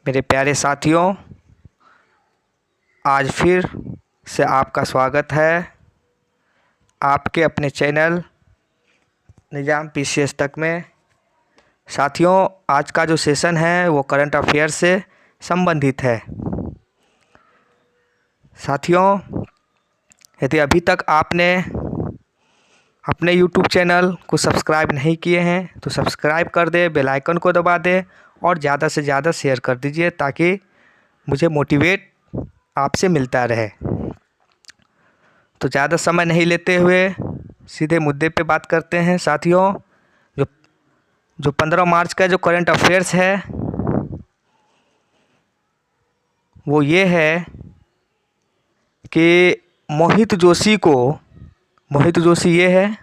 मेरे प्यारे साथियों, आज फिर से आपका स्वागत है आपके अपने चैनल निज़ाम पीसीएस तक में। साथियों, आज का जो सेशन है वो करंट अफेयर से संबंधित है। साथियों, यदि अभी तक आपने अपने यूट्यूब चैनल को सब्सक्राइब नहीं किए हैं तो सब्सक्राइब कर दें, बेल आइकन को दबा दें और ज़्यादा से ज़्यादा शेयर कर दीजिए ताकि मुझे मोटिवेट आपसे मिलता रहे। तो ज़्यादा समय नहीं लेते हुए सीधे मुद्दे पे बात करते हैं। साथियों, जो 15 मार्च का जो करंट अफेयर्स है वो ये है कि मोहित जोशी ये है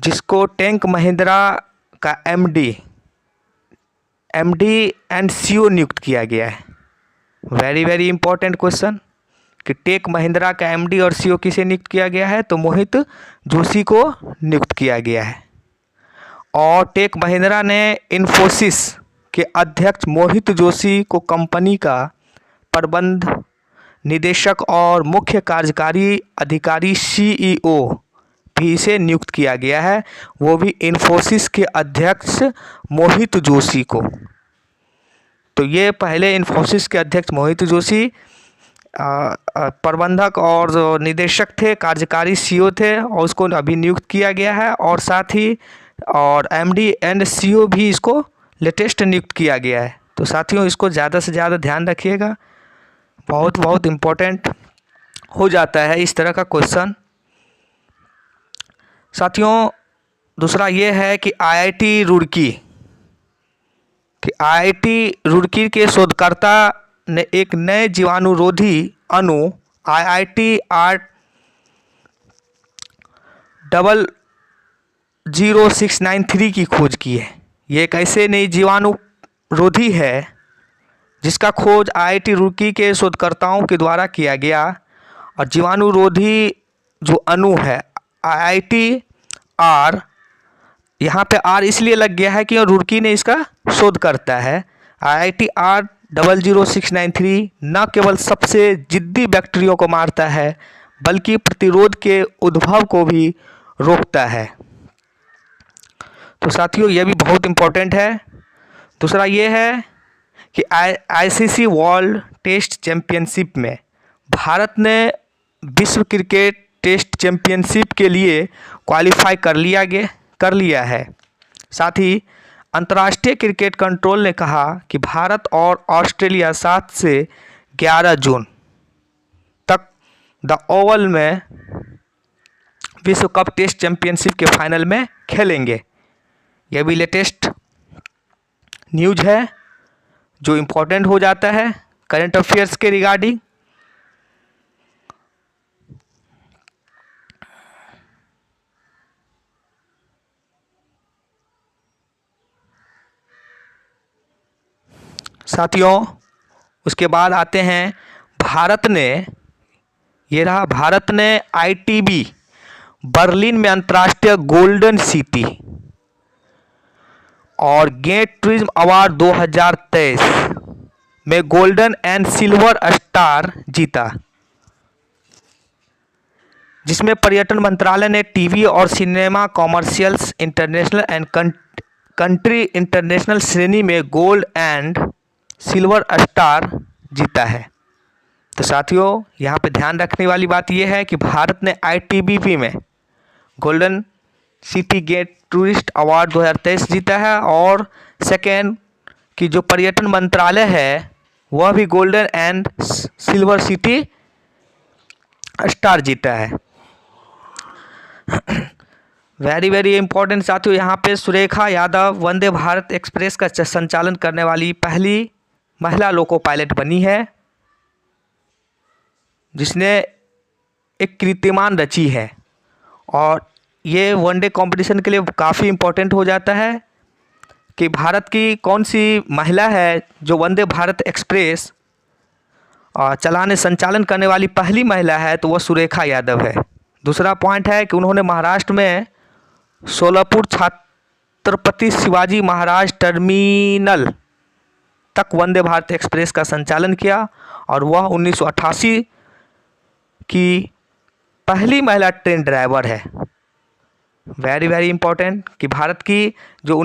जिसको टेक महिंद्रा का एमडी एंड सीईओ नियुक्त किया गया है। वेरी इंपॉर्टेंट क्वेश्चन कि टेक महिंद्रा का एमडी और सीईओ किसे नियुक्त किया गया है, तो मोहित जोशी को नियुक्त किया गया है। और टेक महिंद्रा ने इन्फोसिस के अध्यक्ष मोहित जोशी को कंपनी का प्रबंध निदेशक और मुख्य कार्यकारी अधिकारी सीईओ भी इसे नियुक्त किया गया है, वो भी इन्फोसिस के अध्यक्ष मोहित जोशी को। तो ये पहले इन्फोसिस के अध्यक्ष मोहित जोशी प्रबंधक और जो निदेशक थे, कार्यकारी सीईओ थे, और उसको अभी नियुक्त किया गया है। और साथ ही और एमडी एंड सीईओ भी इसको लेटेस्ट नियुक्त किया गया है। तो साथियों, इसको ज़्यादा से ज़्यादा ध्यान रखिएगा, बहुत इम्पोर्टेंट हो जाता है इस तरह का क्वेश्चन। साथियों, दूसरा ये है कि आईआईटी रुड़की के शोधकर्ता ने एक नए जीवाणुरोधी अणु IIT-R00693 की खोज की है। ये एक ऐसे नई जीवाणुरोधी है जिसका खोज आईआईटी रुड़की के शोधकर्ताओं के द्वारा किया गया। और जीवाणुरोधी जो अणु है IIT-R, यहाँ पे R इसलिए लग गया है कि रुड़की ने इसका शोध करता है। IIT-R00693 न केवल सबसे जिद्दी बैक्टीरिया को मारता है बल्कि प्रतिरोध के उद्भव को भी रोकता है। तो साथियों, यह भी बहुत इम्पोर्टेंट है। दूसरा ये है कि आईसीसी वर्ल्ड टेस्ट चैंपियनशिप में भारत ने विश्व क्रिकेट टेस्ट चैंपियनशिप के लिए क्वालिफाई कर लिया है। साथ ही अंतर्राष्ट्रीय क्रिकेट कंट्रोल ने कहा कि भारत और ऑस्ट्रेलिया 7 से 11 जून तक द ओवल में विश्व कप टेस्ट चैंपियनशिप के फाइनल में खेलेंगे। यह भी लेटेस्ट न्यूज़ है जो इम्पोर्टेंट हो जाता है करंट अफेयर्स के रिगार्डिंग। साथियों, उसके बाद आते हैं भारत ने आईटीबी बर्लिन में अंतर्राष्ट्रीय गोल्डन सिटी और गेट टूरिज्म अवार्ड 2023 में गोल्डन एंड सिल्वर स्टार जीता, जिसमें पर्यटन मंत्रालय ने टीवी और cinema commercials international and country international श्रेणी में गोल्ड एंड सिल्वर स्टार जीता है। तो साथियों, यहाँ पे ध्यान रखने वाली बात यह है कि भारत ने आईटीबीपी में golden city gate tourist award 2023 जीता है और सेकेंड की जो पर्यटन मंत्रालय है वह भी golden and silver city star जीता है। वेरी इंपॉर्टेंट साथियों, यहाँ पे सुरेखा यादव वंदे भारत एक्सप्रेस का संचालन करने वाली पहली महिला लोको पायलट बनी है जिसने एक कीर्तिमान रची है। और ये वनडे कंपटीशन के लिए काफ़ी इम्पोर्टेंट हो जाता है कि भारत की कौन सी महिला है जो वंदे भारत एक्सप्रेस संचालन करने वाली पहली महिला है, तो वह सुरेखा यादव है। दूसरा पॉइंट है कि उन्होंने महाराष्ट्र में सोलापुर छत्रपति शिवाजी महाराज टर्मिनल तक वंदे भारत एक्सप्रेस का संचालन किया और वह 1988 की पहली महिला ट्रेन ड्राइवर है। वेरी वेरी इंपॉर्टेंट कि भारत की जो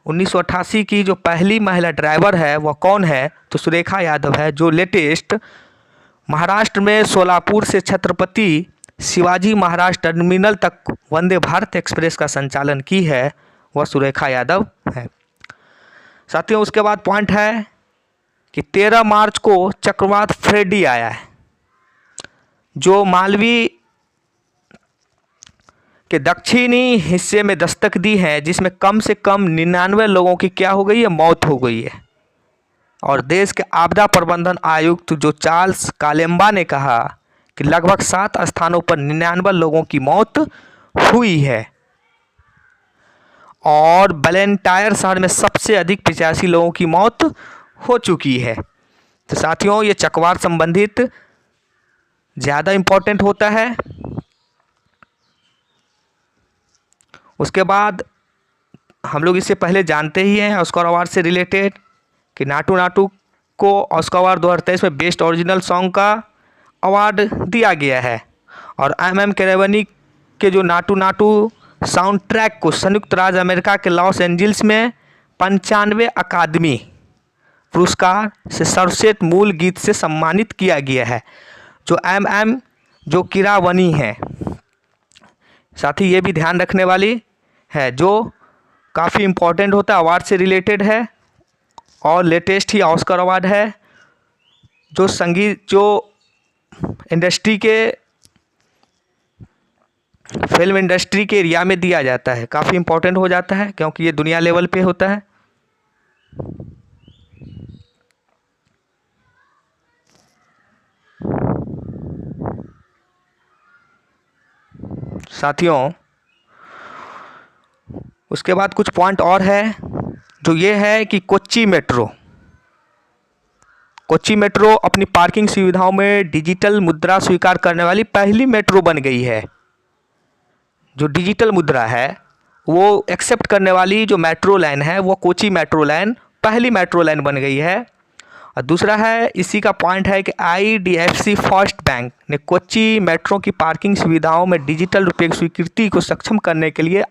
1988 की जो पहली महिला ड्राइवर है वह कौन है, तो सुरेखा यादव है, जो लेटेस्ट महाराष्ट्र में सोलापुर से छत्रपति शिवाजी महाराज टर्मिनल तक वंदे भारत एक्सप्रेस का संचालन की है, वह सुरेखा यादव है। साथियों उसके बाद पॉइंट है कि 13 मार्च को चक्रवात फ्रेडी आया है, जो मालवी के दक्षिणी हिस्से में दस्तक दी है, जिसमें कम से कम 99 लोगों की क्या हो गई है, मौत हो गई है। और देश के आपदा प्रबंधन आयुक्त जो चार्ल्स कालेम्बा ने कहा कि लगभग 7 स्थानों पर 99 लोगों की मौत हुई है और बैलेंटायर शहर में सबसे अधिक 85 लोगों की मौत हो चुकी है। तो साथियों ये चक्रवात संबंधित ज़्यादा इम्पोर्टेंट होता है। उसके बाद हम लोग इससे पहले जानते ही हैं ऑस्कर अवार्ड से रिलेटेड कि नाटू नाटू को ऑस्कर अवार्ड 2023 में बेस्ट ओरिजिनल सॉन्ग का अवार्ड दिया गया है और एम केरेवनी के जो नाटू नाटू साउंड ट्रैक को संयुक्त राज्य अमेरिका के लॉस एंजल्स में 95 अकादमी पुरस्कार से सर्वश्रेष्ठ मूल गीत से सम्मानित किया गया है, जो कीरावनी है। साथ ही ये भी ध्यान रखने वाली है, जो काफ़ी इम्पोर्टेंट होता है, अवार्ड से रिलेटेड है और लेटेस्ट ही ऑस्कर अवार्ड है, जो संगीत जो इंडस्ट्री के फिल्म इंडस्ट्री के एरिया में दिया जाता है, काफ़ी इम्पोर्टेंट हो जाता है क्योंकि ये दुनिया लेवल पे होता है। साथियों उसके बाद कुछ पॉइंट और है, जो ये है कि कोच्चि मेट्रो अपनी पार्किंग सुविधाओं में डिजिटल मुद्रा स्वीकार करने वाली पहली मेट्रो बन गई है। जो डिजिटल मुद्रा है वो एक्सेप्ट करने वाली जो मेट्रो लाइन है वो कोच्चि मेट्रो लाइन पहली मेट्रो लाइन बन गई है। और दूसरा है इसी का पॉइंट है कि IDFC फर्स्ट बैंक ने कोच्चि मेट्रो की पार्किंग सुविधाओं में डिजिटल रुपये की स्वीकृति को सक्षम करने के लिए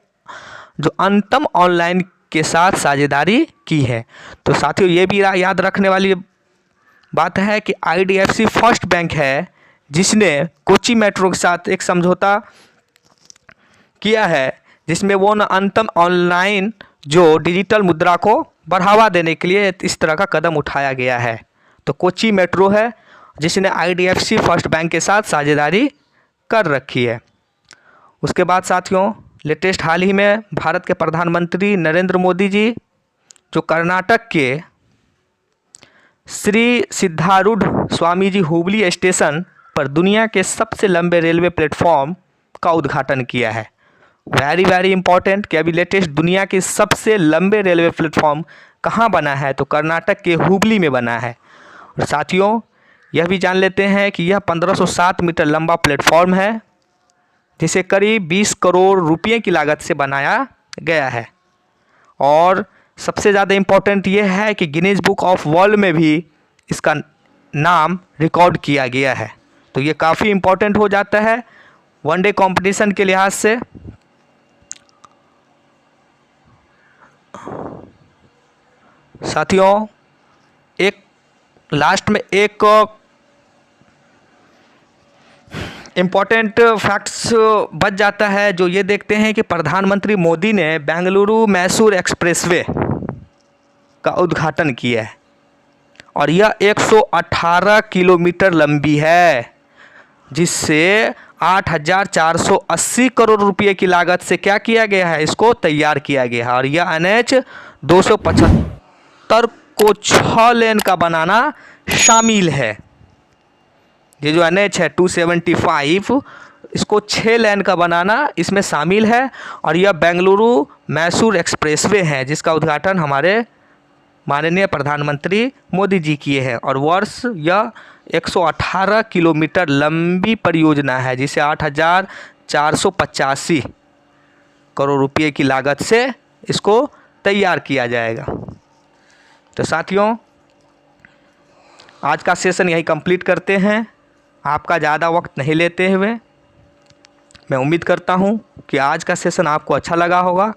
जो अंतम ऑनलाइन के साथ साझेदारी की है। तो साथियों ये भी याद रखने वाली बात है कि IDFC फर्स्ट बैंक है जिसने कोच्चि मेट्रो के साथ एक समझौता किया है, जिसमें वो न अंतम ऑनलाइन जो डिजिटल मुद्रा को बढ़ावा देने के लिए इस तरह का कदम उठाया गया है। तो कोच्चि मेट्रो है जिसने IDFC फर्स्ट बैंक के साथ साझेदारी कर रखी है। उसके बाद साथियों लेटेस्ट हाल ही में भारत के प्रधानमंत्री नरेंद्र मोदी जी जो कर्नाटक के श्री सिद्धारूढ़ स्वामी जी हुबली स्टेशन पर दुनिया के सबसे लंबे रेलवे प्लेटफॉर्म का उद्घाटन किया है। वेरी वेरी इंपॉर्टेंट कि अभी लेटेस्ट दुनिया के सबसे लंबे रेलवे प्लेटफॉर्म कहाँ बना है, तो कर्नाटक के हुबली में बना है। और साथियों यह भी जान लेते हैं कि यह 1507 मीटर लंबा प्लेटफॉर्म है जिसे करीब 20 करोड़ रुपये की लागत से बनाया गया है। और सबसे ज़्यादा इम्पोर्टेंट ये है कि गिनीज बुक ऑफ वर्ल्ड में भी इसका नाम रिकॉर्ड किया गया है। तो ये काफ़ी इम्पोर्टेंट हो जाता है वनडे कंपटीशन के लिहाज से। साथियों एक लास्ट में एक इम्पॉर्टेंट फैक्ट्स बच जाता है, जो ये देखते हैं कि प्रधानमंत्री मोदी ने बेंगलुरु मैसूर एक्सप्रेसवे का उद्घाटन किया है और यह 118 किलोमीटर लंबी है, जिससे 8,480 करोड़ रुपए की लागत से क्या किया गया है, इसको तैयार किया गया है। और यह NH 275 को 6 लेन का बनाना शामिल है। ये जो NH है 275 इसको 6 लेन का बनाना इसमें शामिल है। और यह बेंगलुरु मैसूर एक्सप्रेसवे है जिसका उद्घाटन हमारे माननीय प्रधानमंत्री मोदी जी किए हैं। और वर्ष यह 118 किलोमीटर लंबी परियोजना है जिसे 8,485 करोड़ रुपये की लागत से इसको तैयार किया जाएगा। तो साथियों, आज का सेशन यही कंप्लीट करते हैं, आपका ज़्यादा वक्त नहीं लेते हुए। मैं उम्मीद करता हूँ कि आज का सेशन आपको अच्छा लगा होगा।